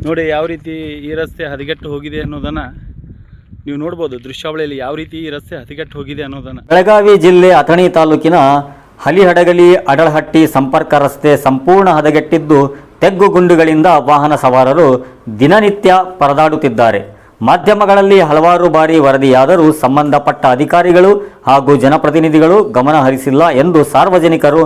ನೋಡಿ ಯಾವ ರೀತಿ ಈ ರಸ್ತೆ ಹದಗೆಟ್ಟು ಹೋಗಿದೆ ಅನ್ನೋದನ್ನು ನೀವು ನೋಡ್ಬೋದು ದೃಶ್ಯಾವಳಿಯಲ್ಲಿ ಯಾವ ರೀತಿ ಈ ರಸ್ತೆ ಹದಗೆಟ್ಟು ಹೋಗಿದೆ ಅನ್ನೋದನ್ನು. ಬೆಳಗಾವಿ ಜಿಲ್ಲೆ ಅಥಣಿ ತಾಲೂಕಿನ ಹಲಿಹಡಗಲಿ ಅಡಳಹಟ್ಟಿ ಸಂಪರ್ಕ ರಸ್ತೆ ಸಂಪೂರ್ಣ ಹದಗೆಟ್ಟಿದ್ದು ತೆಗ್ಗು ಗುಂಡುಗಳಿಂದ ವಾಹನ ಸವಾರರು ದಿನನಿತ್ಯ ಪರದಾಡುತ್ತಿದ್ದಾರೆ. ಮಾಧ್ಯಮಗಳಲ್ಲಿ ಹಲವಾರು ಬಾರಿ ವರದಿಯಾದರೂ ಸಂಬಂಧಪಟ್ಟ ಅಧಿಕಾರಿಗಳು ಹಾಗೂ ಜನಪ್ರತಿನಿಧಿಗಳು ಗಮನ ಹರಿಸಿಲ್ಲ ಎಂದು ಸಾರ್ವಜನಿಕರು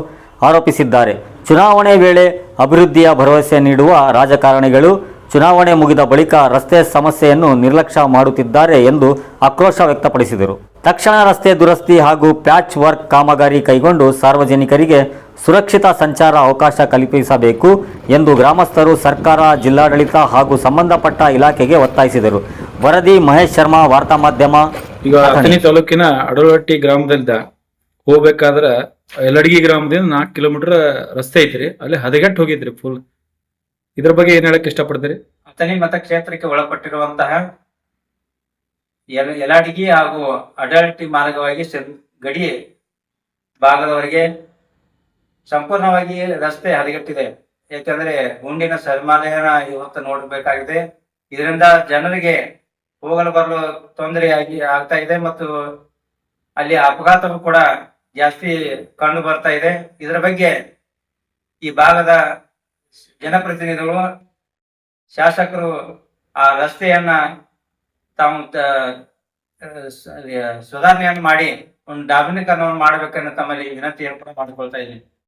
ಆರೋಪಿಸಿದ್ದಾರೆ. ಚುನಾವಣೆ ವೇಳೆ ಅಭಿವೃದ್ಧಿಯ ಭರವಸೆ ನೀಡುವ ರಾಜಕಾರಣಿಗಳು ಚುನಾವಣೆ ಮುಗಿದ ಬಳಿಕ ರಸ್ತೆ ಸಮಸ್ಯೆಯನ್ನು ನಿರ್ಲಕ್ಷ್ಯ ಮಾಡುತ್ತಿದ್ದಾರೆ ಎಂದು ಆಕ್ರೋಶ ವ್ಯಕ್ತಪಡಿಸಿದರು. ತಕ್ಷಣ ರಸ್ತೆ ದುರಸ್ತಿ ಹಾಗೂ ಪ್ಯಾಚ್ ವರ್ಕ್ ಕಾಮಗಾರಿ ಕೈಗೊಂಡು ಸಾರ್ವಜನಿಕರಿಗೆ ಸುರಕ್ಷಿತ ಸಂಚಾರ ಅವಕಾಶ ಕಲ್ಪಿಸಬೇಕು ಎಂದು ಗ್ರಾಮಸ್ಥರು ಸರ್ಕಾರ, ಜಿಲ್ಲಾಡಳಿತ ಹಾಗೂ ಸಂಬಂಧಪಟ್ಟ ಇಲಾಖೆಗೆ ಒತ್ತಾಯಿಸಿದರು. ವರದಿ ಮಹೇಶ್ ಶರ್ಮಾ, ವಾರ್ತಾ ಮಾಧ್ಯಮ. ಈಗ ಅಥಣಿ ತಾಲೂಕಿನ ಅಡಳಹಟ್ಟಿ ಗ್ರಾಮದಿಂದ ಹೋಗ್ಬೇಕಾದ್ರೆ ಯಲಡಗಿ ಗ್ರಾಮದಿಂದ 4 ಕಿಲೋಮೀಟರ್ ರಸ್ತೆ ಐತ್ರಿ, ಅಲ್ಲಿ ಹದಗೆಟ್ಟು ಹೋಗಿದ್ರಿ ಫುಲ್. ಇದ್ರ ಬಗ್ಗೆ ಏನ್ ಹೇಳಕ್ ಇಷ್ಟಪಡ್ತೀರಿ? ಅಥಣಿ ಮತಕ್ಷೇತ್ರಕ್ಕೆ ಒಳಪಟ್ಟಿರುವಂತಹ ಯಲಡಗಿ ಹಾಗೂ ಅಡಳಹಟ್ಟಿ ಮಾರ್ಗವಾಗಿ ಗಡಿ ಭಾಗದವರೆಗೆ ಸಂಪೂರ್ಣವಾಗಿ ರಸ್ತೆ ಹದಗೆಟ್ಟಿದೆ. ಯಾಕಂದ್ರೆ ಗುಂಡಿನ ಸರ್ಮಾಲಯನ ಇವತ್ತು ನೋಡಬೇಕಾಗಿದೆ. ಇದರಿಂದ ಜನರಿಗೆ ಹೋಗಲು ಬರಲು ತೊಂದರೆಯಾಗಿ ಆಗ್ತಾ ಇದೆ ಮತ್ತು ಅಲ್ಲಿ ಅಪಘಾತವೂ ಕೂಡ ಜಾಸ್ತಿ ಕಂಡು ಬರ್ತಾ ಇದೆ. ಇದರ ಬಗ್ಗೆ ಈ ಭಾಗದ ಜನಪ್ರತಿನಿಧಿಗಳು, ಶಾಸಕರು ಆ ರಸ್ತೆಯನ್ನ ತಾವು ಸುಧಾರಣೆಯನ್ನು ಮಾಡಿ ಒಂದು ಡಾಂಬರೀಕರಣವನ್ನು ಮಾಡಬೇಕನ್ನು ತಮ್ಮಲ್ಲಿ ವಿನಂತಿಯನ್ನು ಕೂಡ ಮಾಡಿಕೊಳ್ತಾ ಇದ್ದೀನಿ.